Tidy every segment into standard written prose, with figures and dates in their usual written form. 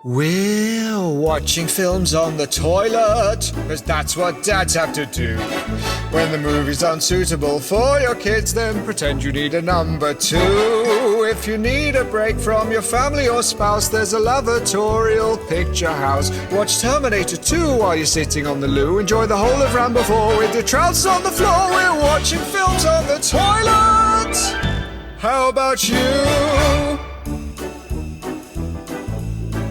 We're watching films on the toilet, because that's what dads have to do. When the movie's unsuitable for your kids, then pretend you need a number two. If you need a break from your family or spouse, there's a lavatorial picture house. Watch Terminator 2 while you're sitting on the loo. Enjoy the whole of Rambo 4 with your trousers on the floor. We're watching films on the toilet. How about you?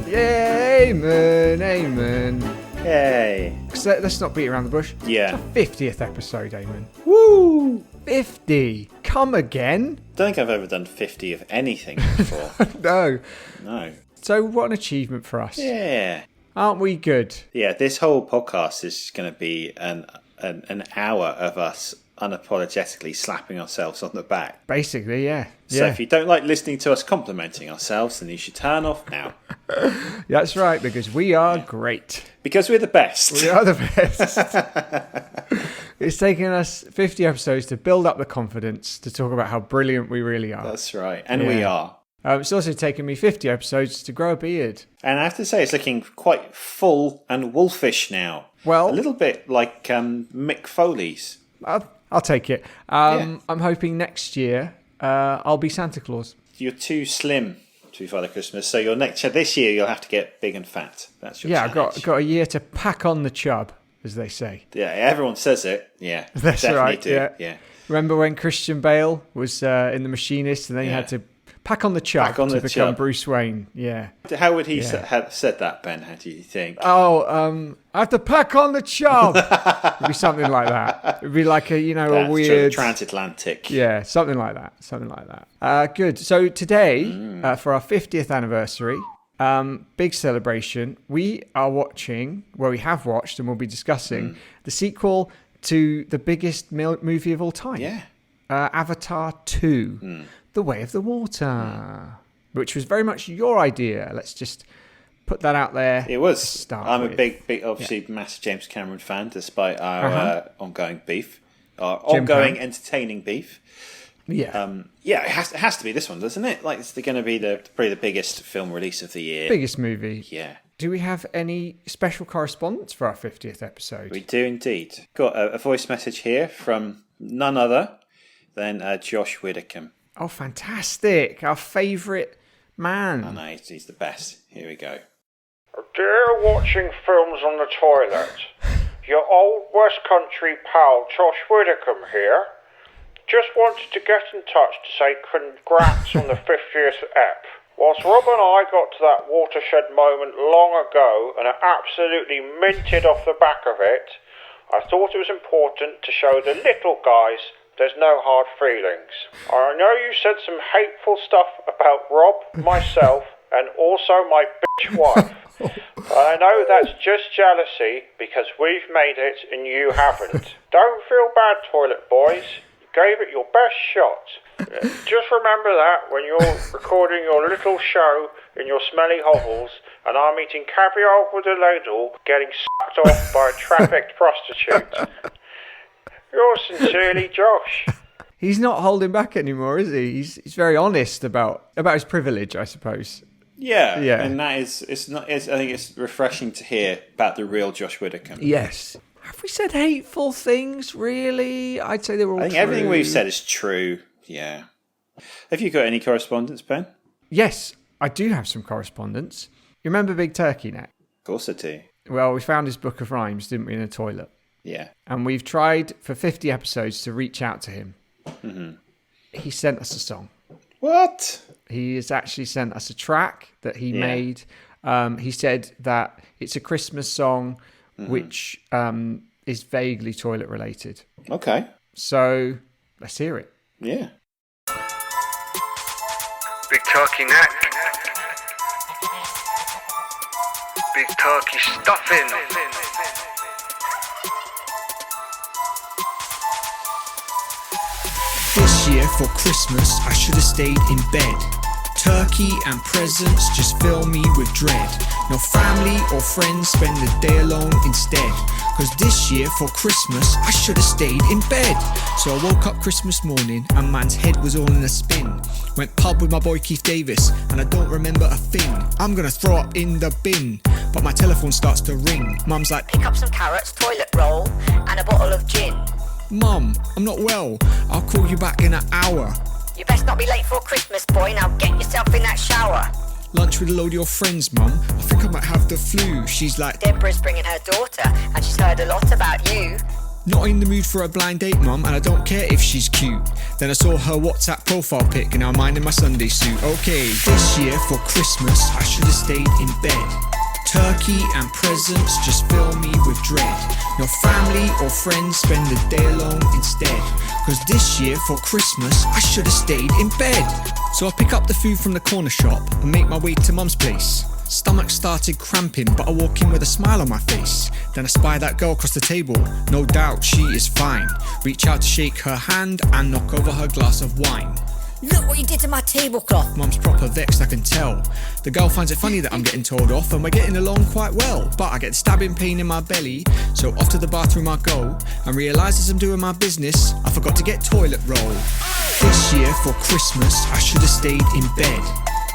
Yay, Eamonn. Hey. So let's not beat around the bush. Yeah. It's our 50th episode, Eamonn. Woo! 50. Come again? Don't think I've ever done 50 of anything before. No. No. So what an achievement for us. Yeah. Aren't we good? Yeah, this whole podcast is going to be an hour of us unapologetically slapping ourselves on the back. Basically, yeah. So if you don't like listening to us complimenting ourselves, then you should turn off now. That's right, because we are great. Because we're the best. We are the best. It's taken us 50 episodes to build up the confidence to talk about how brilliant we really are. That's right. And we are. It's also taken me 50 episodes to grow a beard. And I have to say, it's looking quite full and wolfish now. Well, a little bit like Mick Foley's. I'll take it. I'm hoping next year I'll be Santa Claus. You're too slim to be Father Christmas, so this year you'll have to get big and fat. That's your challenge. I've got a year to pack on the chub, as they say. Yeah, everyone says it. Yeah, that's definitely right. Do. Yeah. Remember when Christian Bale was in The Machinist, and then he had to pack on the chub to become Bruce Wayne? Yeah. How would he have said that, Ben? How do you think? I have to pack on the chub. It'd be something like that. It'd be like a weird transatlantic. Yeah, something like that. Good. So today, for our 50th anniversary, big celebration, we have watched and we'll be discussing the sequel to the biggest movie of all time. Yeah. Avatar 2. The Way of the Water, which was very much your idea. Let's just put that out there. It was. I'm a big, obviously, massive James Cameron fan, despite our ongoing beef, entertaining beef. Yeah. It has to be this one, doesn't it? Like, it's going to be probably the biggest film release of the year. Biggest movie. Yeah. Do we have any special correspondence for our 50th episode? We do indeed. Got a voice message here from none other than Josh Widdicombe. Oh, fantastic. Our favourite man. I know, he's the best. Here we go. Dear watching films on the toilet, your old West Country pal Josh Widdicombe here. Just wanted to get in touch to say congrats on the 50th ep. Whilst Rob and I got to that watershed moment long ago and are absolutely minted off the back of it, I thought it was important to show the little guys there's no hard feelings. I know you said some hateful stuff about Rob, myself, and also my bitch wife. But I know that's just jealousy because we've made it and you haven't. Don't feel bad, toilet boys. You gave it your best shot. Just remember that when you're recording your little show in your smelly hovels and I'm eating caviar with a ladle getting sucked off by a trafficked prostitute. Yours sincerely, Josh. He's not holding back anymore, is he? He's very honest about his privilege, I suppose. Yeah. And that is, I think it's refreshing to hear about the real Josh Widdicombe. Yes. Have we said hateful things, really? I'd say they were all true. I think everything we've said is true, yeah. Have you got any correspondence, Ben? Yes, I do have some correspondence. You remember Big Turkey Neck? Of course I do. Well, we found his book of rhymes, didn't we, in a toilet? Yeah. And we've tried for 50 episodes to reach out to him. Mm-hmm. He sent us a song. What? He has actually sent us a track that he made. He said that it's a Christmas song which is vaguely toilet related. Okay. So let's hear it. Yeah. Big turkey neck. Big turkey stuffing. This year for Christmas I should have stayed in bed. Turkey and presents just fill me with dread. No family or friends, spend the day alone instead. Cause this year for Christmas I should have stayed in bed. So I woke up Christmas morning and man's head was all in a spin. Went pub with my boy Keith Davis and I don't remember a thing. I'm gonna throw it in the bin, but my telephone starts to ring. Mum's like, pick up some carrots, toilet roll and a bottle of gin. Mum, I'm not well, I'll call you back in an hour. You best not be late for Christmas, boy, now get yourself in that shower. Lunch with a load of your friends, Mum, I think I might have the flu. She's like, Deborah's bringing her daughter and she's heard a lot about you. not in the mood for a blind date, Mum, and I don't care if she's cute. Then I saw her WhatsApp profile pic and I'm minding my Sunday suit. Okay, this year for Christmas I should have stayed in bed. Turkey and presents just fill me with dread. No family or friends, spend the day alone instead. Cause this year for Christmas I should have stayed in bed. So I pick up the food from the corner shop and make my way to Mum's place. Stomach started cramping, but I walk in with a smile on my face. Then I spy that girl across the table, no doubt she is fine. Reach out to shake her hand and knock over her glass of wine. Look what you did to my tablecloth. Mum's proper vexed, I can tell. The girl finds it funny that I'm getting told off and we're getting along quite well. But I get stabbing pain in my belly, so off to the bathroom I go and realise as I'm doing my business, I forgot to get toilet roll. This year for Christmas I should have stayed in bed.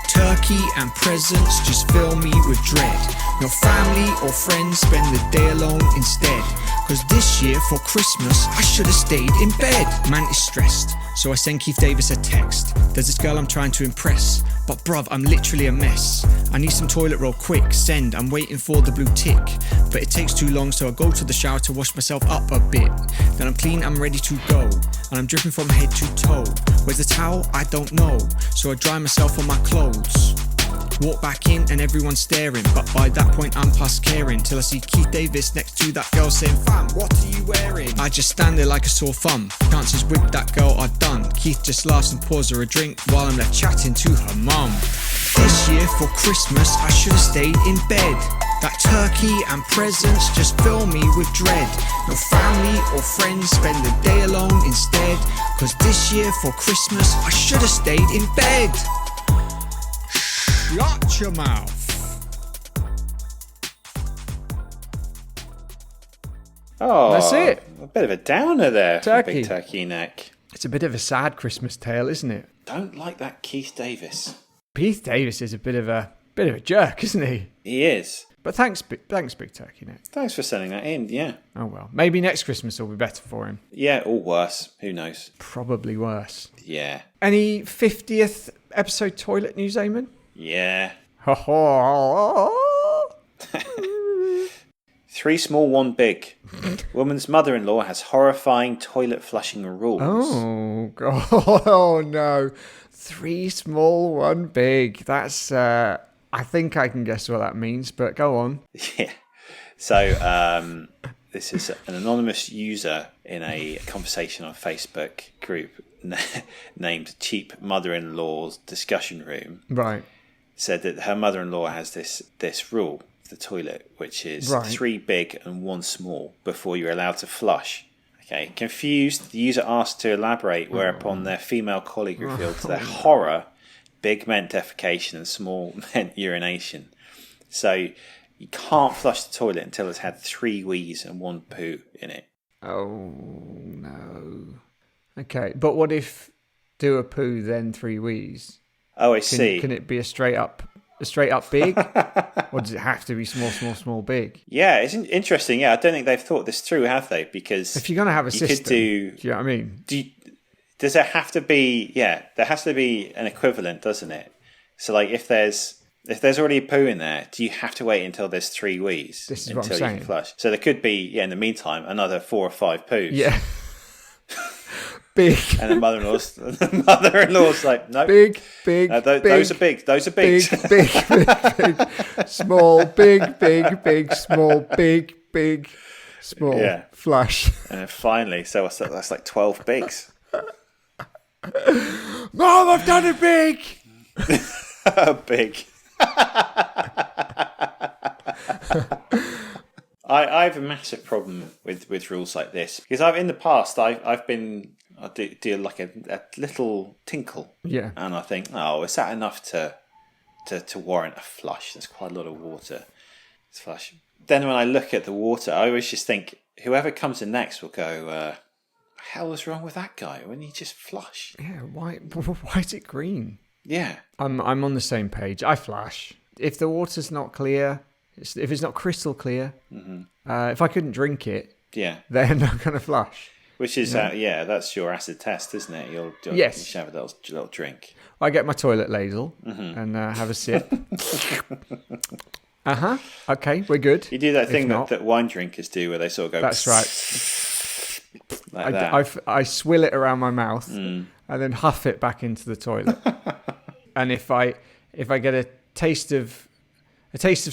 Turkey and presents just fill me with dread. No family or friends, spend the day alone instead. Cause this year for Christmas I should have stayed in bed. Man is stressed, so I send Keith Davis a text. There's this girl I'm trying to impress, but bruv, I'm literally a mess. I need some toilet roll quick, send, I'm waiting for the blue tick. But it takes too long, so I go to the shower to wash myself up a bit. Then I'm clean, I'm ready to go, and I'm dripping from head to toe. Where's the towel? I don't know, so I dry myself on my clothes. Walk back in and everyone's staring, but by that point I'm past caring. Till I see Keith Davis next to that girl saying, fam, what are you wearing? I just stand there like a sore thumb. Chances with that girl are done. Keith just laughs and pours her a drink while I'm left chatting to her mum. This year for Christmas I should have stayed in bed. That turkey and presents just fill me with dread. No family or friends, spend the day alone instead. Cause this year for Christmas I should have stayed in bed. Shut your mouth. Oh, That's it. A bit of a downer there. Turkey. Big turkey neck. It's a bit of a sad Christmas tale, isn't it? Don't like that Keith Davis. Keith Davis is a bit of a jerk, isn't he? He is. But thanks, Big Turkey Neck. Thanks for sending that in, yeah. Oh well, maybe next Christmas will be better for him. Yeah, or worse. Who knows? Probably worse. Yeah. Any 50th episode toilet news, Eamon? Yeah. Ho ho. 3 small, 1 big. Woman's mother-in-law has horrifying toilet flushing rules. Oh god! Oh no! 3 small, 1 big. That's. I think I can guess what that means, but go on. Yeah. So this is an anonymous user in a conversation on Facebook group named Cheap Mother-in-Law's Discussion Room. Right. Said that her mother-in-law has this rule for the toilet, which is Right. 3 big and 1 small before you're allowed to flush. Okay. Confused, the user asked to elaborate, whereupon their female colleague revealed to their horror, big meant defecation and small meant urination. So you can't flush the toilet until it's had 3 wheeze and 1 poo in it. Oh no. Okay, but what if do a poo then 3 wheeze? Oh, I see. Can it be a straight up big, or does it have to be small, big? Yeah, it's interesting. Yeah, I don't think they've thought this through, have they? Because If you're gonna have a you system, could do. you know what I mean? Does there have to be? Yeah, there has to be an equivalent, doesn't it? So, like, if there's already a poo in there, do you have to wait until there's 3 wheeze This is until what I'm you saying. can flush? So there could be, in the meantime, another 4 or 5 poos. Yeah. Big. And the mother-in-law's like, no, Big. those are big. Those are big. Big. Small, big, small, big, small. Yeah. Flush. And then finally, so that's like 12 bigs. Mom, I've done it big. Big. I have a massive problem with rules like this because in the past I do like a little tinkle, Yeah. and I think, oh, is that enough to to warrant a flush. There's quite a lot of water to flush. Then when I look at the water, I always just think whoever comes in next will go, "The hell was wrong with that guy? Wouldn't he just flush?" Yeah, why is it green? Yeah. I'm on the same page. I flush. If the water's not clear, if it's not crystal clear, if I couldn't drink it, then I'm going to flush. Which is, that's your acid test, isn't it? You'll Yes. You should have a little drink. I get my toilet ladle and have a sip. Okay, we're good. You do that thing that wine drinkers do where they sort of go... That's right. Like that. I swill it around my mouth and then huff it back into the toilet. And if I get a taste of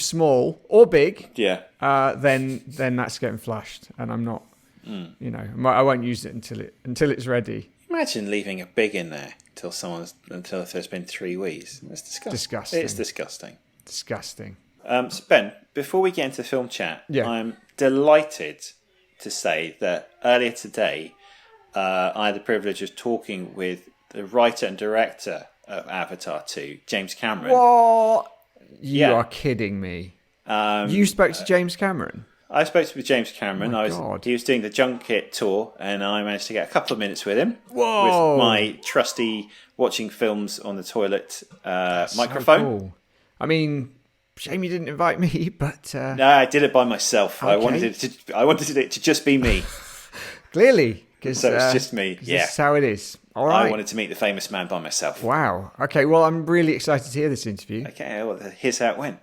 small or big, then that's getting flushed, and I'm not, I won't use it until it's ready. Imagine leaving a big in there until there's been 3 weeks. That's disgusting. It's disgusting. Disgusting. So Ben, before we get into film chat, I'm delighted to say that earlier today, I had the privilege of talking with the writer and director of Avatar 2, James Cameron. What? You are kidding me. You spoke to James Cameron? I spoke to James Cameron. He was doing the junket tour, and I managed to get a couple of minutes with him. Whoa. With my trusty watching films on the toilet microphone. So cool. I mean, shame you didn't invite me, but... No, I did it by myself. Okay. I wanted it to just be me. Clearly. So it's just me. Yeah. That's how it is. All right. I wanted to meet the famous man by myself. Wow. Okay, well, I'm really excited to hear this interview. Okay, well, here's how it went.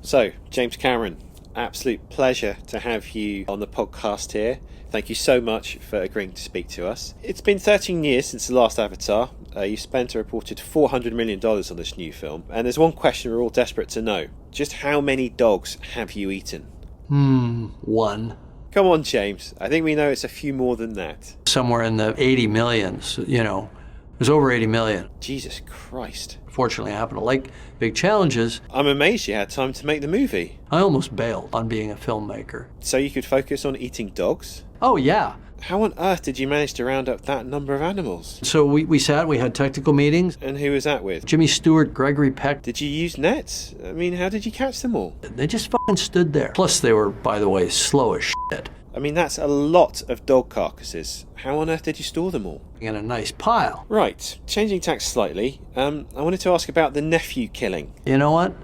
So, James Cameron, absolute pleasure to have you on the podcast here. Thank you so much for agreeing to speak to us. It's been 13 years since the last Avatar. You spent a reported $400 million on this new film. And there's one question we're all desperate to know. Just how many dogs have you eaten? One. Come on, James. I think we know it's a few more than that. Somewhere in the 80 millions, There's over 80 million. Jesus Christ. Fortunately, I happen to like big challenges. I'm amazed you had time to make the movie. I almost bailed on being a filmmaker. So you could focus on eating dogs? Oh, yeah. How on earth did you manage to round up that number of animals? So we had technical meetings. And who was that with? Jimmy Stewart, Gregory Peck. Did you use nets? I mean, how did you catch them all? They just fucking stood there. Plus, they were, by the way, slow as shit. I mean, that's a lot of dog carcasses. How on earth did you store them all? In a nice pile. Right. Changing tack slightly, I wanted to ask about the nephew killing. You know what?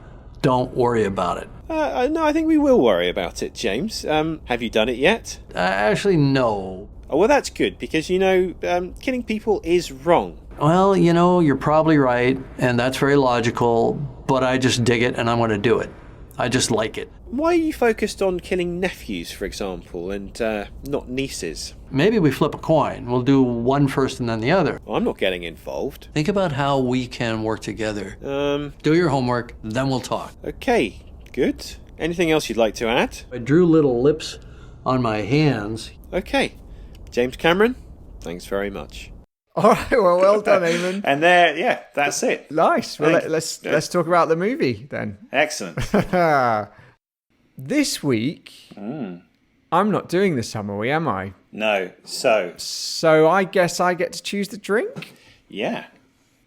Don't worry about it. No, I think we will worry about it, James. Have you done it yet? Actually, no. Oh, well, that's good, because, killing people is wrong. Well, you're probably right, and that's very logical, but I just dig it, and I'm going to do it. I just like it. Why are you focused on killing nephews, for example, and not nieces? Maybe we flip a coin. We'll do one first and then the other. Well, I'm not getting involved. Think about how we can work together. Do your homework, then we'll talk. Okay, good. Anything else you'd like to add? I drew little lips on my hands. Okay. James Cameron, thanks very much. All right, well done, Eamonn. And that's it. Nice. Well, let's talk about the movie then. Excellent. This week, I'm not doing the summary, am I? No. So I guess I get to choose the drink? Yeah.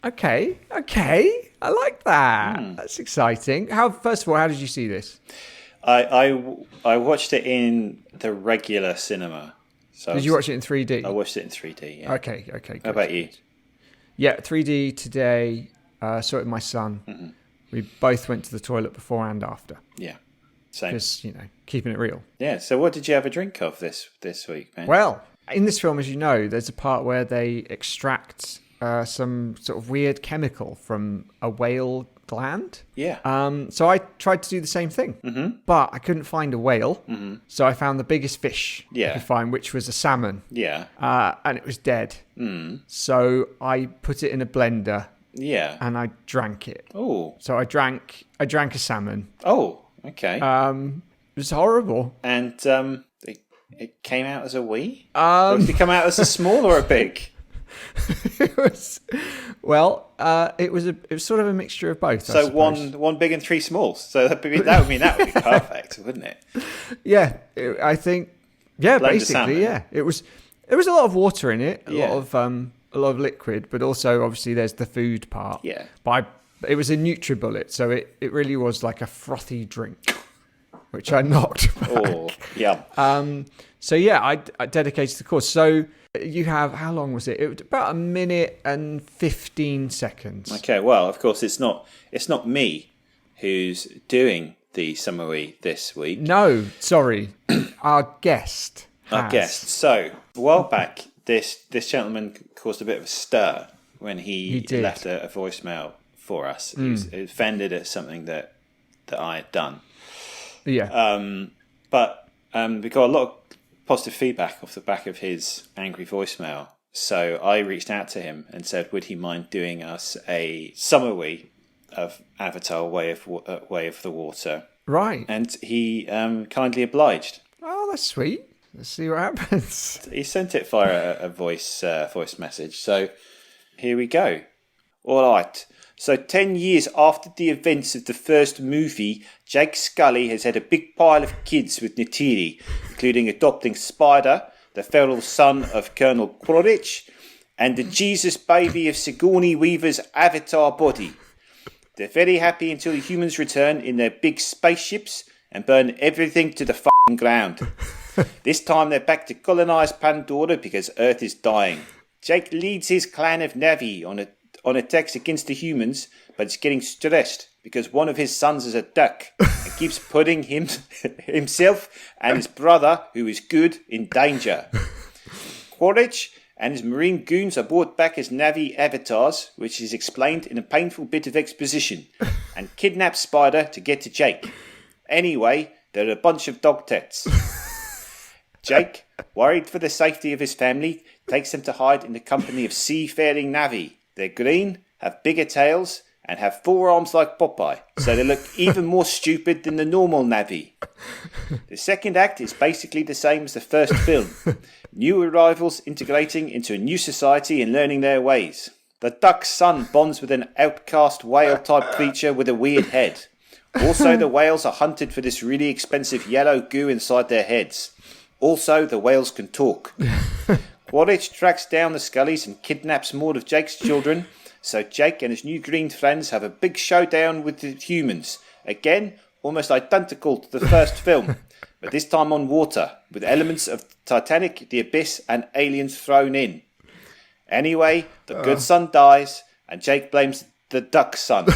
Okay. I like that. That's exciting. First of all, how did you see this? I watched it in the regular cinema. So did you watch it in 3D? I watched it in 3D, yeah. Okay. Good. How about you? Yeah, 3D today. Saw it with my son. Mm-hmm. We both went to the toilet before and after. Yeah, same. Because, keeping it real. Yeah, so what did you have a drink of this week, man? Well, in this film, as you know, there's a part where they extract some sort of weird chemical from a whale gland. Yeah. So I tried to do the same thing, but I couldn't find a whale. So I found the biggest fish I could find, which was a salmon. Yeah. And it was dead. So I put it in a blender. Yeah. And I drank it. Oh. So I drank a salmon. Oh, okay. It was horrible. And it came out as a wee? Did it come out as a small or a big? It was sort of a mixture of both. So one big and 3 smalls. So that would mean that would be perfect, wouldn't it? Yeah, I think. Yeah, Blend basically, yeah. There was a lot of water in it, a lot of liquid, but also obviously there's the food part. Yeah. But It was a NutriBullet, so it really was like a frothy drink, which I knocked back. Oh, yeah. So yeah, I dedicated the course. So you have, how long was it? It was about 1 minute and 15 seconds. Okay, well, of course, it's not me who's doing the summary this week. No, sorry, our guest. Our guest. So a while back, this gentleman caused a bit of a stir when he left a voicemail for us. He was offended at something that I had done. Yeah. But we got a lot of positive feedback off the back of his angry voicemail. So I reached out to him and said, would he mind doing us a summary of Avatar: Way of the Water? Right. And he kindly obliged. Oh, that's sweet. Let's see what happens. He sent it via a voice message. So here we go. All right. So 10 years after the events of the first movie, Jake Scully has had a big pile of kids with Neytiri, including adopting Spider, the feral son of Colonel Quaritch, and the Jesus baby of Sigourney Weaver's Avatar body. They're very happy until the humans return in their big spaceships and burn everything to the f***ing ground. This time they're back to colonise Pandora because Earth is dying. Jake leads his clan of Navi on attacks against the humans, but is getting stressed because one of his sons is a duck and keeps putting himself and his brother, who is good, in danger. Quaritch and his marine goons are brought back as Navi avatars, which is explained in a painful bit of exposition, and kidnap Spider to get to Jake. Anyway, they're a bunch of dog tits. Jake, worried for the safety of his family, takes them to hide in the company of seafaring Navi. They're green, have bigger tails, and have forearms like Popeye, so they look even more stupid than the normal Navi. The second act is basically the same as the first film. New arrivals integrating into a new society and learning their ways. The duck's son bonds with an outcast whale-type creature with a weird head. Also, the whales are hunted for this really expensive yellow goo inside their heads. Also, the whales can talk. Quaritch tracks down the Scullys and kidnaps more of Jake's children, so Jake and his new green friends have a big showdown with the humans. Again, almost identical to the first film, but this time on water, with elements of Titanic, The Abyss, and aliens thrown in. Anyway, the good son dies, and Jake blames the duck son.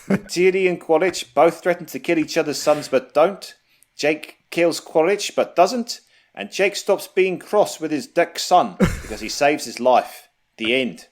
Neytiri and Quaritch both threaten to kill each other's sons but don't. Jake kills Quaritch but doesn't. And Jake stops being cross with his duck son because he saves his life. The end.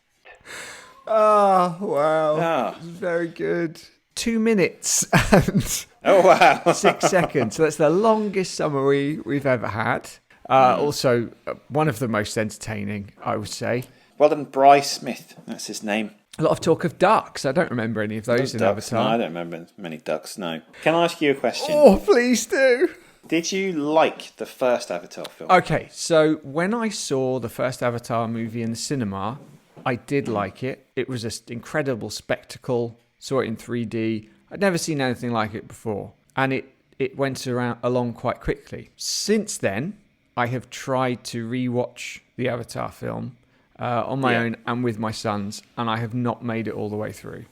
Oh, wow. Ah. Very good. 2 minutes and Oh, wow. 6 seconds. So that's the longest summary we've ever had. Also, one of the most entertaining, I would say. Well done, Bryce Smith. That's his name. A lot of talk of ducks. I don't remember any of those in Ducks. Avatar. No, I don't remember many ducks, no. Can I ask you a question? Oh, please do. Did you like the first Avatar film? Okay, so when I saw the first Avatar movie in the cinema, I did like it. It was an incredible spectacle. Saw it in 3D. I'd never seen anything like it before. And it went along quite quickly. Since then, I have tried to rewatch the Avatar film on my own and with my sons, and I have not made it all the way through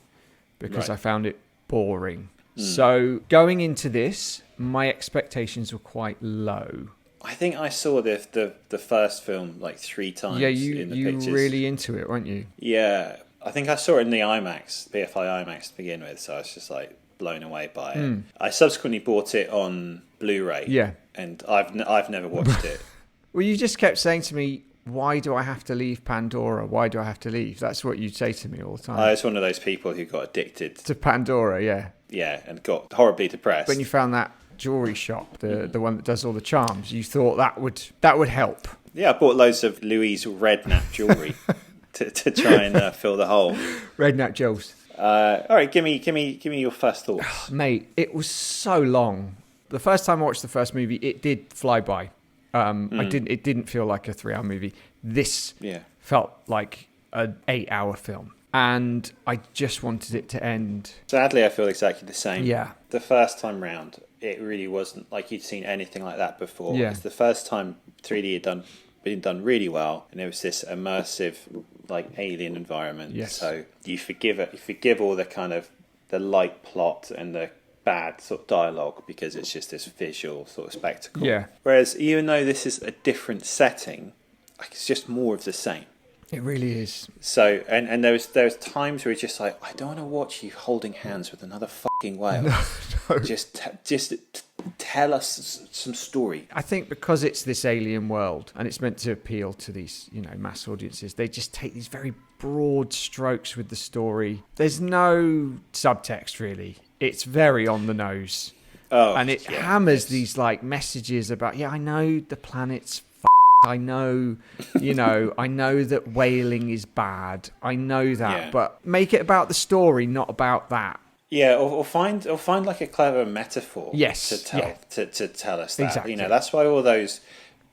because I found it boring. So going into this, my expectations were quite low. I think I saw the first film like 3 times. Yeah, in the you pictures. were really into it, weren't you? Yeah, I think I saw it in the IMAX, BFI IMAX to begin with, so I was just like blown away by it. I subsequently bought it on Blu-ray. Yeah. And I've never watched it. Well, you just kept saying to me, why do I have to leave Pandora? Why do I have to leave? That's what you'd say to me all the time. I was one of those people who got addicted to Pandora, yeah. Yeah, and got horribly depressed. When you found that jewelry shop, the one that does all the charms, you thought that would help. Yeah, I bought loads of Louise Redknapp jewelry to try and fill the hole. Redknapp jewels. All right, give me your first thoughts, mate. It was so long. The first time I watched the first movie, it did fly by. It didn't feel like a 3-hour movie. This felt like an 8-hour film. And I just wanted it to end. Sadly, I feel exactly the same. Yeah. The first time round, it really wasn't like you'd seen anything like that before. Yeah. It's the first time 3D had been done really well, and it was this immersive, like alien environment. Yes. So you forgive all the kind of the light plot and the bad sort of dialogue because it's just this visual sort of spectacle. Yeah. Whereas even though this is a different setting, like it's just more of the same. It really is. So, and there was times where it's just like, I don't want to watch you holding hands with another fucking whale. No. Just tell us some story. I think because it's this alien world and it's meant to appeal to these, mass audiences, they just take these very broad strokes with the story. There's no subtext really. It's very on the nose. Oh, and it hammers these like messages about, I know the planet's I know, I know that whaling is bad. I know that, but make it about the story, not about that. Yeah, or find like a clever metaphor. Yes, to tell us that. Exactly. That's why all those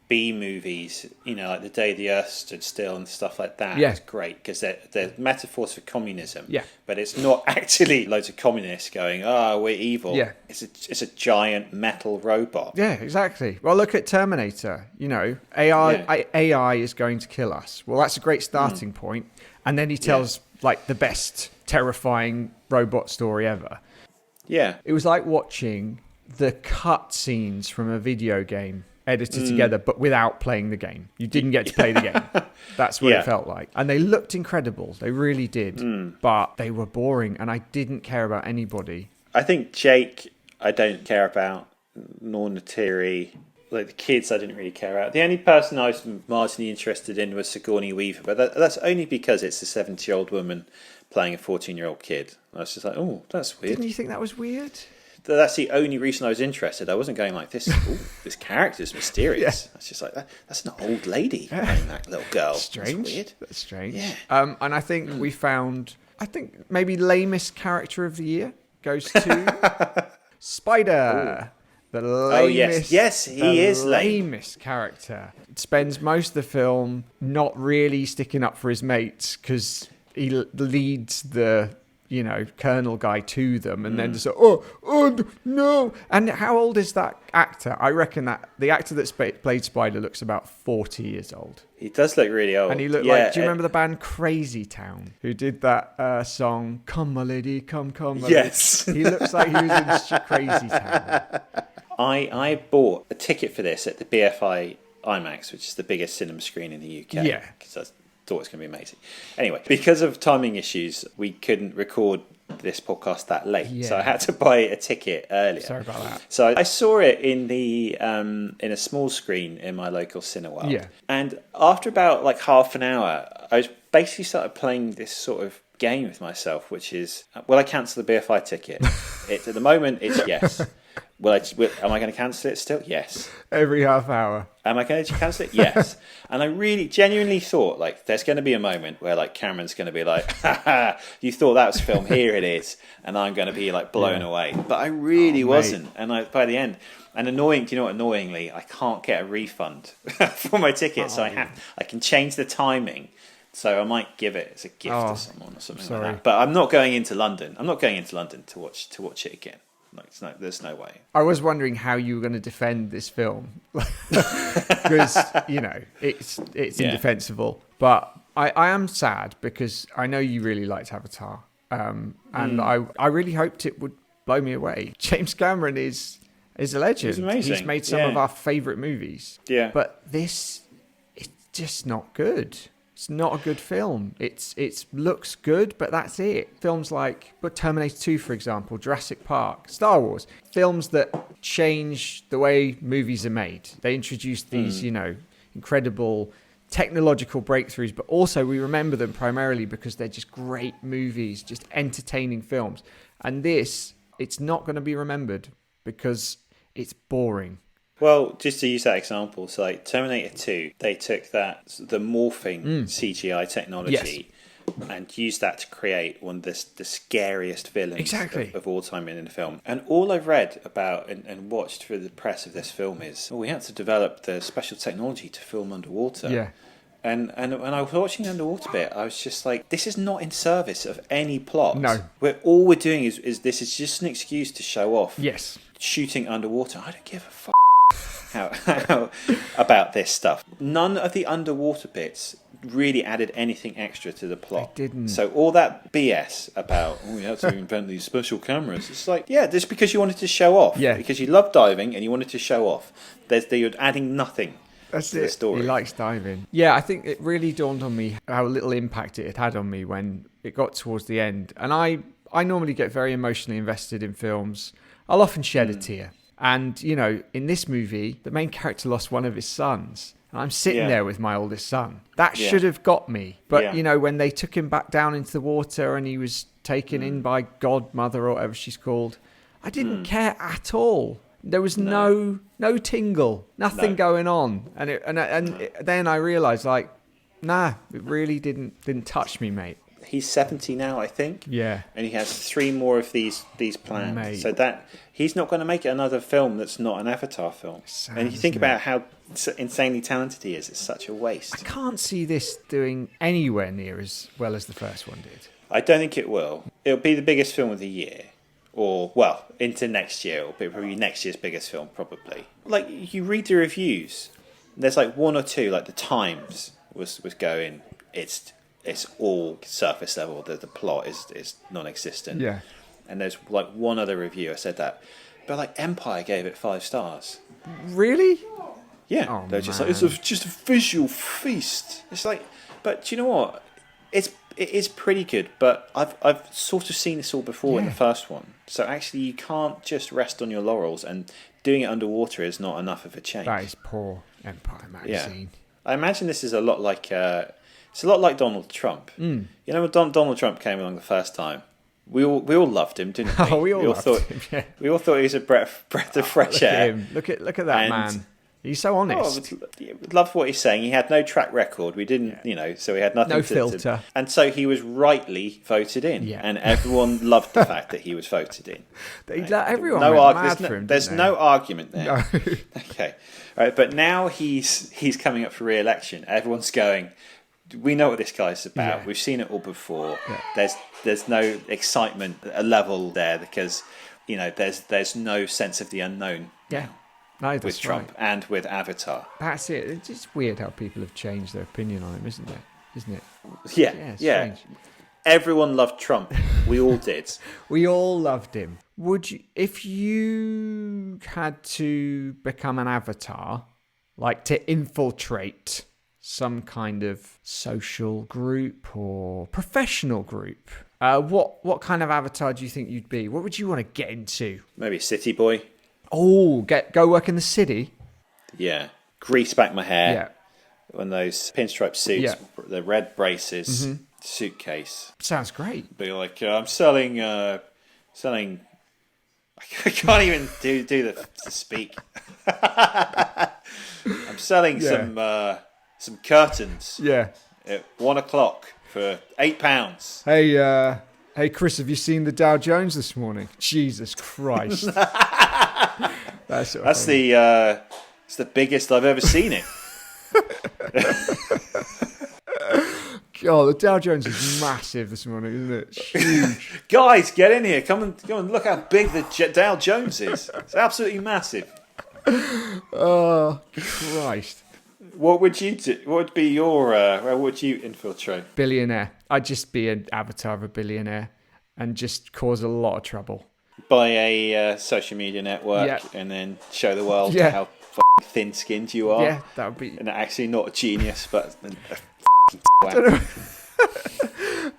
B movies, like The Day the Earth Stood Still and stuff like that, is great because they're metaphors for communism. Yeah. But it's not actually loads of communists going, we're evil. Yeah. It's a giant metal robot. Yeah, exactly. Well, look at Terminator. AI is going to kill us. Well, that's a great starting point. And then he tells like the best terrifying robot story ever. Yeah. It was like watching the cut scenes from a video game edited together, but without playing the game. You didn't get to play the game. That's what it felt like. And they looked incredible. They really did. But they were boring, and I didn't care about anybody. I think Jake, I don't care about, nor Natiri. Like the kids, I didn't really care about. The only person I was marginally interested in was Sigourney Weaver, but that's only because it's a 70-year-old woman playing a 14-year-old kid. I was just like, oh, that's weird. Didn't you think that was weird? That's the only reason I was interested. I wasn't going like this. This character's mysterious. I was just like, that's an old lady playing that little girl. Strange. That's weird. That's strange. Yeah. And I think we found, maybe lamest character of the year goes to Spider. The lamest, he is lamest character. Spends most of the film not really sticking up for his mates because he leads the colonel guy to them, and then just no. And how old is that actor? I reckon that the actor that played Spider looks about 40 years old. He does look really old. And he looked like, do you remember the band Crazy Town, who did that song, Come My Lady, Come My Yes. Lady? He looks like he was in Crazy Town. I bought a ticket for this at the BFI IMAX, which is the biggest cinema screen in the UK. Yeah. Because I thought it was going to be amazing. Anyway, because of timing issues, we couldn't record this podcast that late. Yeah. So I had to buy a ticket earlier. Sorry about that. So I saw it in the in a small screen in my local Cineworld. Yeah. And after about like half an hour, I was basically started playing this sort of game with myself, which is, will I cancel the BFI ticket? At the moment, it's yes. Am I going to cancel it still? Yes. Every half hour. Am I going to cancel it? Yes. And I really genuinely thought like there's going to be a moment where like Cameron's going to be like, ha, you thought that was film, here it is, and I'm going to be like blown away. But I really wasn't. And by the end, and annoyingly, I can't get a refund for my ticket, so I can change the timing. So I might give it as a gift to someone or something like that. But I'm not going into London. I'm not going into London to watch it again. Like, there's no way. I was wondering how you were going to defend this film because it's indefensible. But I am sad because I know you really liked Avatar, and I really hoped it would blow me away. James Cameron is a legend. He's amazing. He's made some of our favourite movies. Yeah, but this is just not good. It's not a good film. It looks good, but that's it. Films like Terminator 2, for example, Jurassic Park, Star Wars, films that change the way movies are made. They introduce these, incredible technological breakthroughs, but also we remember them primarily because they're just great movies, just entertaining films. And this, it's not going to be remembered because it's boring. Well, just to use that example, so like Terminator 2, they took the morphing CGI technology and used that to create one of the scariest villains of all time in a film. And all I've read about and watched through the press of this film is, we had to develop the special technology to film underwater. Yeah. And when I was watching the underwater bit, I was just like, this is not in service of any plot. No. All we're doing is this is just an excuse to show off. Yes. Shooting underwater. I don't give a fuck how about this stuff. None of the underwater bits really added anything extra to the plot. They didn't. So all that BS about we had to invent these special cameras. It's like, yeah, just because you wanted to show off. Yeah. Because you love diving and you wanted to show off. You're adding nothing. That's to the story. He likes diving. Yeah, I think it really dawned on me how little impact it had on me when it got towards the end. And I normally get very emotionally invested in films. I'll often shed a tear. And, you know, in this movie, the main character lost one of his sons. And I'm sitting there with my oldest son. That should have got me. But, you know, when they took him back down into the water and he was taken in by Godmother or whatever she's called, I didn't care at all. There was no tingle, nothing going on. And then I realised, like, nah, it really didn't touch me, mate. He's 70 now, I think. Yeah. And he has 3 more of these planned. Mate. So that he's not going to make another film that's not an Avatar film. Sad, and you think isn't about how insanely talented he is. It's such a waste. I can't see this doing anywhere near as well as the first one did. I don't think it will. It'll be the biggest film of the year. Or, well, into next year. It'll be probably next year's biggest film, probably. Like, you read the reviews. There's like 1 or 2, like the Times was going, it's all surface level. The plot is non-existent. Yeah. And there's like 1 other reviewer said that. But like Empire gave it 5 stars. Really? Yeah. Oh, They're just man. like, it's just a visual feast. It's like, but do you know what? It is pretty good, but I've sort of seen this all before in the first one. So actually you can't just rest on your laurels, and doing it underwater is not enough of a change. That is poor Empire magazine. I imagine this is a lot like Donald Trump. You know, when Donald Trump came along the first time, we all loved him, didn't we? Oh, we all thought him, yeah. We all thought he was a breath of fresh air. Look at that man. He's so honest. Loved what he's saying. He had no track record. We didn't, so he had nothing. No filter. And so he was rightly voted in, and everyone loved the fact that he was voted in. Everyone went mad for him. There's no argument there. No. Okay, all right. But now he's coming up for re-election. Everyone's going, we know what this guy's about. Yeah. We've seen it all before. Yeah. There's no excitement, a level there, because there's no sense of the unknown. Yeah. No, with Trump and with Avatar. That's it. It's just weird how people have changed their opinion on him, isn't it? Yeah. Strange. Everyone loved Trump. We all did. We all loved him. Would you, if you had to become an avatar, like to infiltrate some kind of social group or professional group, what kind of avatar do you think you'd be? What would you want to get into? Maybe City Boy. Oh, go work in the city? Yeah. Grease back my hair. Yeah. On those pinstripe suits, the red braces, suitcase. Sounds great. Be like, I'm selling. I can't even do the speak. I'm selling some curtains. Yeah. At 1 o'clock for £8. Hey, Chris, have you seen the Dow Jones this morning? Jesus Christ. It's the biggest I've ever seen it. God, the Dow Jones is massive this morning, isn't it? Huge. Guys, get in here. Come and look how big the Dow Jones is. It's absolutely massive. Oh, Christ. What would you do? What would be your? Where would you infiltrate? Billionaire. I'd just be an avatar of a billionaire and just cause a lot of trouble. Buy a social media network and then show the world how thin-skinned you are. Yeah, that would be. And actually not a genius, but I don't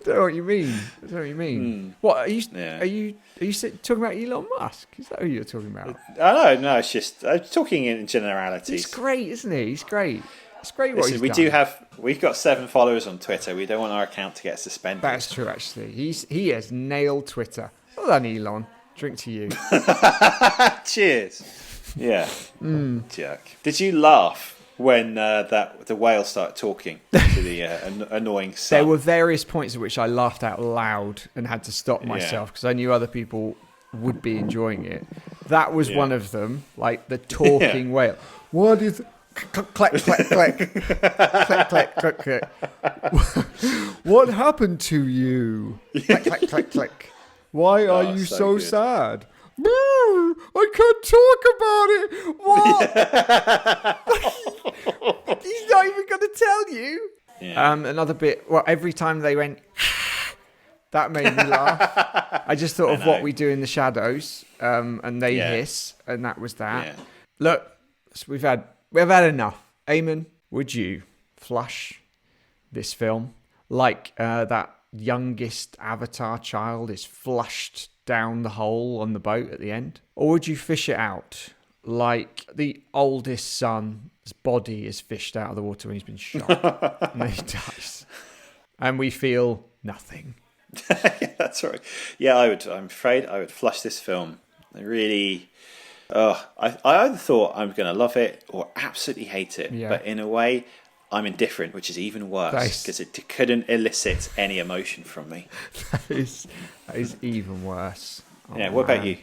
know what you mean. What are you? Yeah. Are you talking about Elon Musk? Is that who you're talking about? No. It's just I'm talking in generalities. He's great, isn't he? He's great. It's great what he's done. We've got 7 followers on Twitter. We don't want our account to get suspended. That's true, actually. He has nailed Twitter. Well done, Elon. Drink to you. Cheers. Yeah. Jerk. Did you laugh when the whale started talking to the annoying son? There were various points at which I laughed out loud and had to stop myself because I knew other people would be enjoying it. That was one of them, like the talking whale. What is... Click, click, click, click. Click, click, click, click. What happened to you? Click, click, click, click. Why are you so sad? I can't talk about it. What? He's not even going to tell you. Yeah. Yeah. Another bit. Well, every time they went, that made me laugh. I just thought of what we do in the shadows, and they hiss, and that was that. Yeah. Look, we've had enough. Eamonn, would you flush this film like that youngest Avatar child is flushed down the hole on the boat at the end? Or would you fish it out like the oldest son's body is fished out of the water when he's been shot and then he dies? And we feel nothing. Yeah, that's right. Yeah, I'm afraid I would flush this film. I really... I either thought I'm going to love it or absolutely hate it. Yeah. But in a way, I'm indifferent, which is even worse because it couldn't elicit any emotion from me. That is even worse. Yeah, what about you?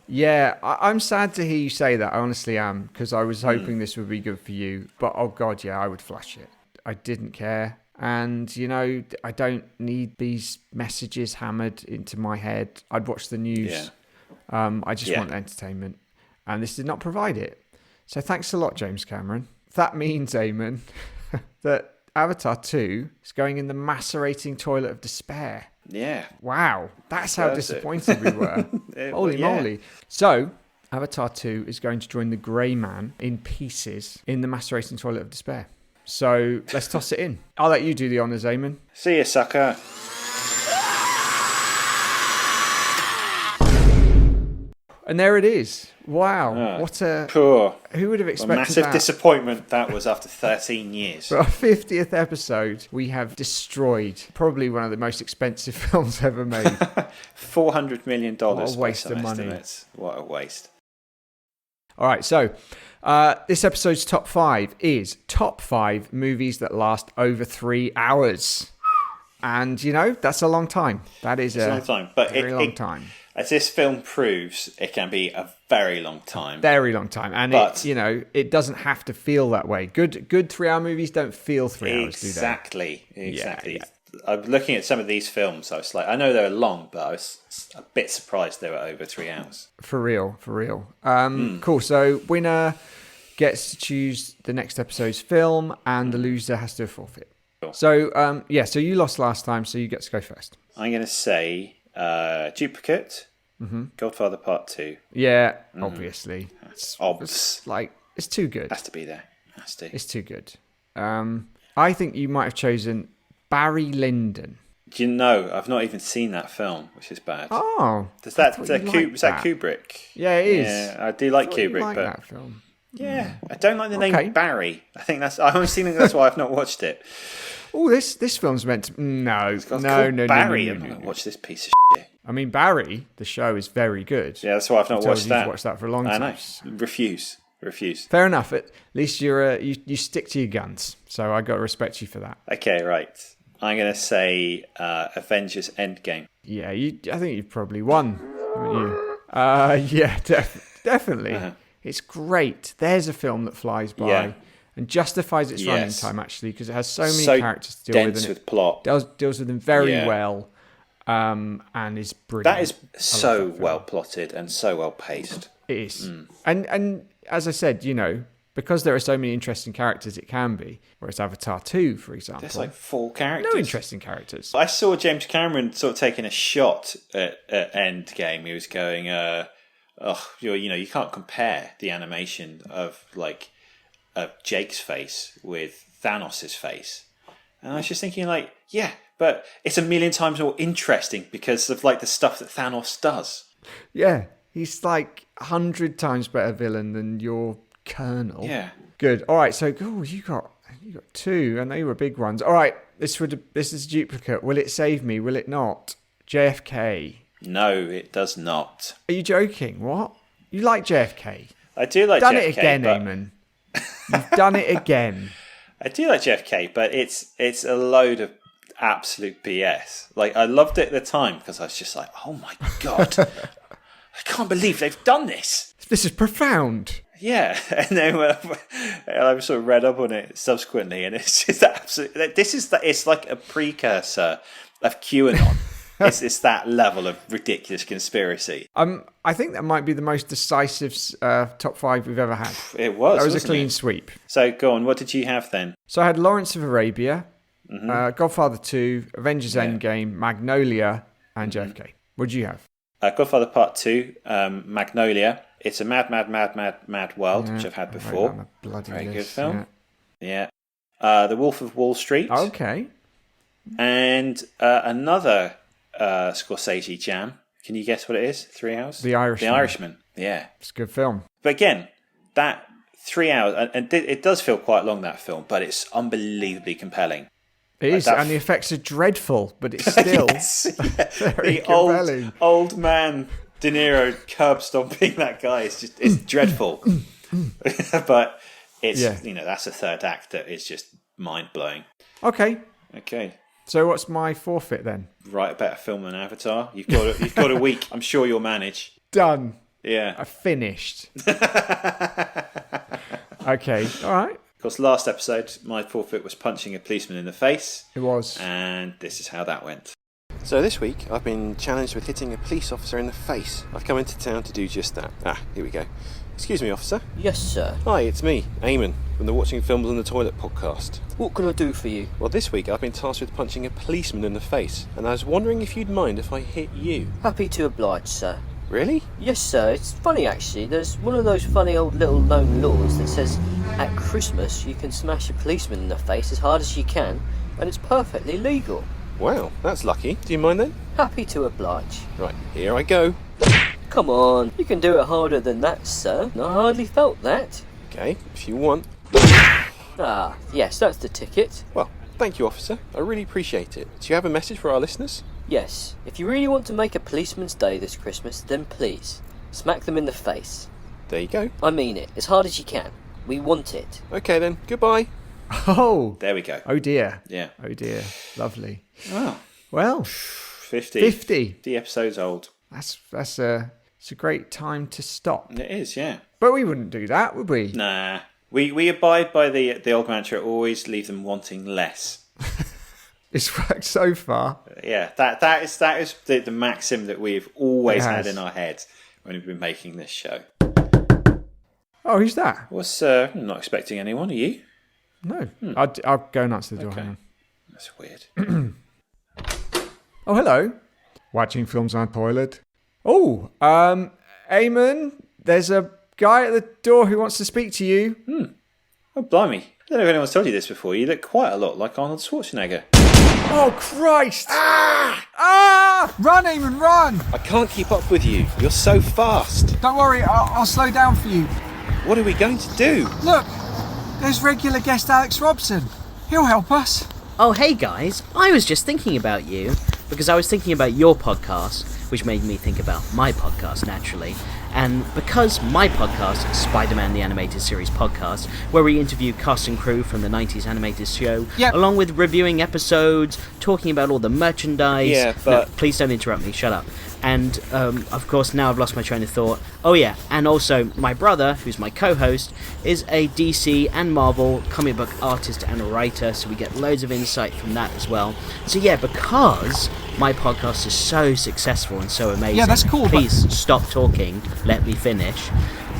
Yeah, I'm sad to hear you say that. I honestly am, because I was hoping this would be good for you. But, oh God, yeah, I would flush it. I didn't care. And, you know, I don't need these messages hammered into my head. I'd watch the news. Yeah. I just want entertainment. And this did not provide it. So thanks a lot, James Cameron. That means, Eamonn, that Avatar 2 is going in the macerating toilet of despair. Yeah. Wow. That's how disappointed we were. Holy moly. So, Avatar 2 is going to join the Grey Man in pieces in the macerating toilet of despair. So, let's toss it in. I'll let you do the honours, Eamonn. See you, sucker. And there it is. Wow. What a... Poor. Who would have expected massive disappointment that was after 13 years. For our 50th episode, we have destroyed probably one of the most expensive films ever made. $400 million. What a waste of money. Estimates. What a waste. All right, so this episode's top 5 is top 5 movies that last over 3 hours. And, you know, that's a long time. That is a long time. But very long time. As this film proves, it can be a very long time. Very long time. And, it doesn't have to feel that way. Good 3-hour movies don't feel 3 hours, do they? Exactly. Yeah. I'm looking at some of these films. I was like, I know they're long, but I was a bit surprised they were over 3 hours. For real. Cool. So winner gets to choose the next episode's film, and the loser has to forfeit. Cool. So, so you lost last time, so you get to go first. I'm going to say Duplicate, Godfather Part 2. Yeah, obviously. It's too good. Has to be there. Has to. It's too good. I think you might have chosen Barry Lyndon. Do you know, I've not even seen that film, which is bad. Oh. Was that Kubrick? Yeah, it is. Yeah, I do like Kubrick, but that film. Yeah, I don't like the name Barry. I only think that's why I've not watched it. Oh, this film's meant to... No. Barry, I'm not going to watch this piece of shit. I mean, Barry, the show, is very good. Yeah, that's why I've not watched that. You've watched that for a long time. I know. Refuse. Fair enough. At least you stick to your guns. So I got to respect you for that. Okay, right. I'm going to say Avengers Endgame. Yeah, I think you've probably won, haven't you? Yeah, definitely. It's great. There's a film that flies by and justifies its running time, actually, because it has so many characters to deal with. Dense with plot. Deals with them very well, and is brilliant. That is so well plotted and so well paced. It is. And as I said, because there are so many interesting characters, it can be. Whereas Avatar 2, for example... There's like 4 characters. No interesting characters. I saw James Cameron sort of taking a shot at Endgame. He was going... you can't compare the animation of Jake's face with Thanos' face. And I was just thinking but it's a million times more interesting because of the stuff that Thanos does. Yeah, he's 100 times better villain than your Colonel. Yeah. Good. All right, so you got 2 and they were big ones. All right, this is Duplicate. Will it save me? Will it not? JFK. No, it does not. Are you joking? What? You like JFK? I do like JFK. Done it again, Eamonn. You've done it again. I do like JFK, but it's a load of absolute BS. I loved it at the time because I was just like, oh my God, I can't believe they've done this. This is profound. Yeah, and then I sort of read up on it subsequently, and it's just absolutely. It's like a precursor of QAnon. It's that level of ridiculous conspiracy. I think that might be the most decisive top 5 we've ever had. It was. That was a clean sweep. So go on. What did you have then? So I had Lawrence of Arabia, Godfather 2, Avengers Endgame, Magnolia, and JFK. What do you have? Godfather Part 2, Magnolia. It's a mad world, which I've had before. Very good film. Yeah. The Wolf of Wall Street. Okay. And another Scorsese jam. Can you guess what it is? 3 hours? The Irishman. The Irishman, yeah. It's a good film. But again, that 3 hours, and it does feel quite long, that film, but it's unbelievably compelling. It is, and the effects are dreadful, but it's still very compelling. Old man De Niro curb stomping that guy is just, it's dreadful. But it's, that's a third act that is just mind-blowing. Okay. So what's my forfeit then? Write a better film than Avatar. You've got a week. I'm sure you'll manage. Done. Yeah. I finished. Okay. All right. Of course, last episode, my forfeit was punching a policeman in the face. It was. And this is how that went. So this week, I've been challenged with hitting a police officer in the face. I've come into town to do just that. Here we go. Excuse me, officer. Yes, sir. Hi, it's me, Eamonn, from the Watching Films on the Toilet podcast. What can I do for you? Well, this week I've been tasked with punching a policeman in the face, and I was wondering if you'd mind if I hit you. Happy to oblige, sir. Really? Yes, sir. It's funny, actually. There's one of those funny old little known laws that says at Christmas you can smash a policeman in the face as hard as you can, and it's perfectly legal. Wow, that's lucky. Do you mind then? Happy to oblige. Right, here I go. Come on, you can do it harder than that, sir. I hardly felt that. Okay, if you want. Ah, yes, that's the ticket. Well, thank you, officer. I really appreciate it. Do you have a message for our listeners? Yes, if you really want to make a policeman's day this Christmas, then please, smack them in the face. There you go. I mean it, as hard as you can. We want it. Okay then, goodbye. Oh. There we go. Oh dear. Yeah. Oh dear. Lovely. Oh. Well. 50 episodes old. It's a great time to stop. It is, yeah. But we wouldn't do that, would we? Nah. We abide by the old mantra, always leave them wanting less. It's worked so far. Yeah, that is the maxim that we've always had in our heads when we've been making this show. Oh, who's that? I'm not expecting anyone, are you? No. I'll go and answer the door. Okay. Hang on. That's weird. Oh, hello. Watching films on toilet. Oh, Eamonn, there's a guy at the door who wants to speak to you. Oh, blimey. I don't know if anyone's told you this before. You look quite a lot like Arnold Schwarzenegger. Oh, Christ! Ah! Run, Eamonn, run! I can't keep up with you. You're so fast. Don't worry, I'll slow down for you. What are we going to do? Look, there's regular guest Alex Robson. He'll help us. Oh, hey guys. I was just thinking about you because I was thinking about your podcast, which made me think about my podcast, naturally. And because my podcast is Spider-Man the Animated Series podcast, where we interview cast and crew from the 90s animated show, along with reviewing episodes, talking about all the merchandise. Yeah, but... No, please don't interrupt me, shut up. And, of course, now I've lost my train of thought. Oh yeah, and also my brother, who's my co-host, is a DC and Marvel comic book artist and writer, so we get loads of insight from that as well. So yeah, because my podcast is so successful and so amazing. Yeah, that's cool. Please stop talking, let me finish.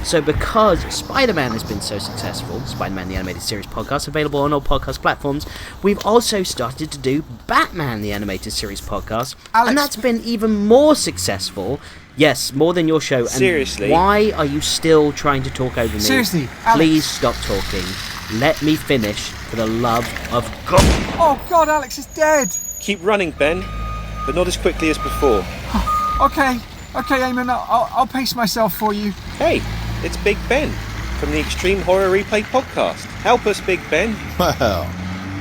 So because Spider-Man has been so successful, Spider-Man the Animated Series podcast, available on all podcast platforms, we've also started to do Batman the Animated Series podcast, Alex. and that's been even more succccessful. Yes, more than your show. And seriously? Why are you still trying to talk over me? Seriously, Alex. Please stop talking. Let me finish, for the love of God. Oh, God, Alex is dead. Keep running, Ben, but not as quickly as before. Okay, Eamonn, I'll pace myself for you. Hey, it's Big Ben from the Extreme Horror Replay podcast. Help us, Big Ben. Well,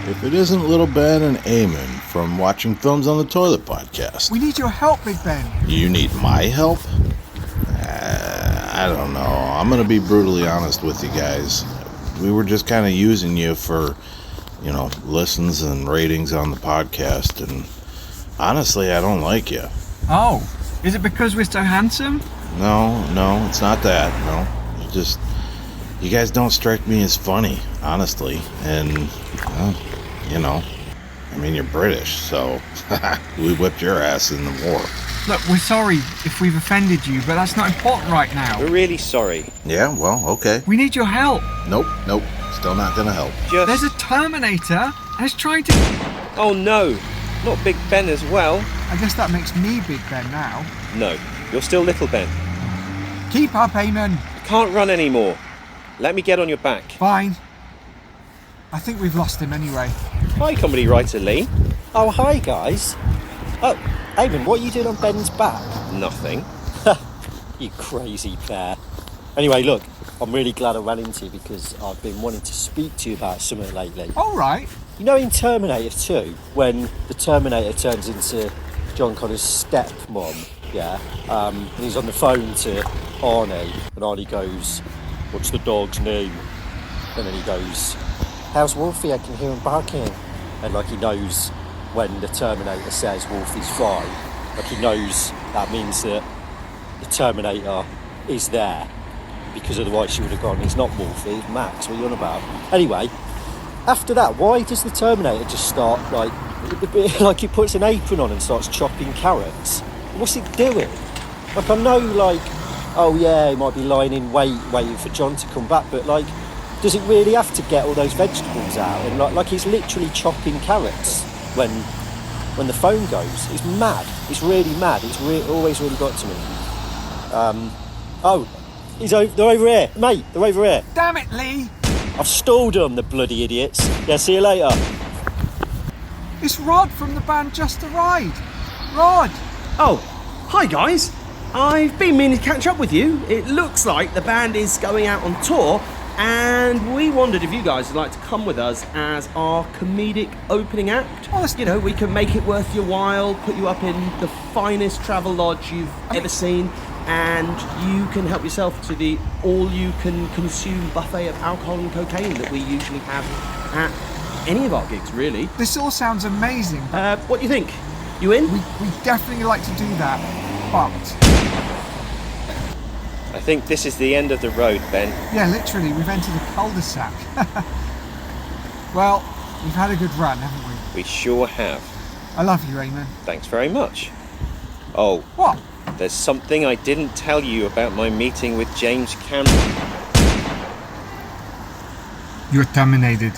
if it isn't Little Ben and Eamonn from Watching Films on the Toilet podcast. We need your help, Big Ben. You need my help? I don't know. I'm going to be brutally honest with you guys. We were just kind of using you for, listens and ratings on the podcast, and honestly, I don't like you. Oh, is it because we're so handsome? No, it's not that. No, you guys don't strike me as funny, honestly. And, you're British, so we whipped your ass in the war. Look, we're sorry if we've offended you, but that's not important right now. We're really sorry. Yeah, well, okay. We need your help. Nope, still not gonna help. There's a Terminator, and it's trying to... Oh no, not Big Ben as well. I guess that makes me Big Ben now. No, you're still Little Ben. Keep up, Eamonn. I can't run anymore. Let me get on your back. Fine. I think we've lost him anyway. Hi, comedy writer Lee. Oh, hi, guys. Oh, Eamonn, what are you doing on Ben's back? Nothing. You crazy pair. Anyway, look, I'm really glad I ran into you because I've been wanting to speak to you about something lately. All right. You know in Terminator 2, when the Terminator turns into John Connor's stepmom, yeah, and he's on the phone to Arnie, and Arnie goes, "What's the dog's name?" And then he goes, "How's Wolfie? I can hear him barking." And like he knows when the Terminator says Wolfie's fine, like he knows that means that the Terminator is there, because otherwise she would have gone, "It's not Wolfie, it's Max, what are you on about?" Anyway, after that, why does the Terminator just start like he puts an apron on and starts chopping carrots? What's it doing? Like, I know, like, oh yeah, he might be lying in wait, waiting for John to come back, but like, does it really have to get all those vegetables out? And like he's literally chopping carrots when the phone goes. It's mad. It's really mad. It's always really got to me. They're over here, mate. They're over here. Damn it, Lee! I've stalled them, the bloody idiots. Yeah, see you later. It's Rod from the band Just a Ride. Rod! Oh, hi guys. I've been meaning to catch up with you. It looks like the band is going out on tour, and we wondered if you guys would like to come with us as our comedic opening act. You know, we can make it worth your while, put you up in the finest travel lodge you've ever seen, and you can help yourself to the all-you-can-consume buffet of alcohol and cocaine that we usually have at any of our gigs, really. This all sounds amazing. What do you think? You in? We definitely like to do that, but... I think this is the end of the road, Ben. Yeah, literally, we've entered a cul-de-sac. Well, we've had a good run, haven't we? We sure have. I love you, Eamonn. Thanks very much. Oh. What? There's something I didn't tell you about my meeting with James Cameron. You're terminated.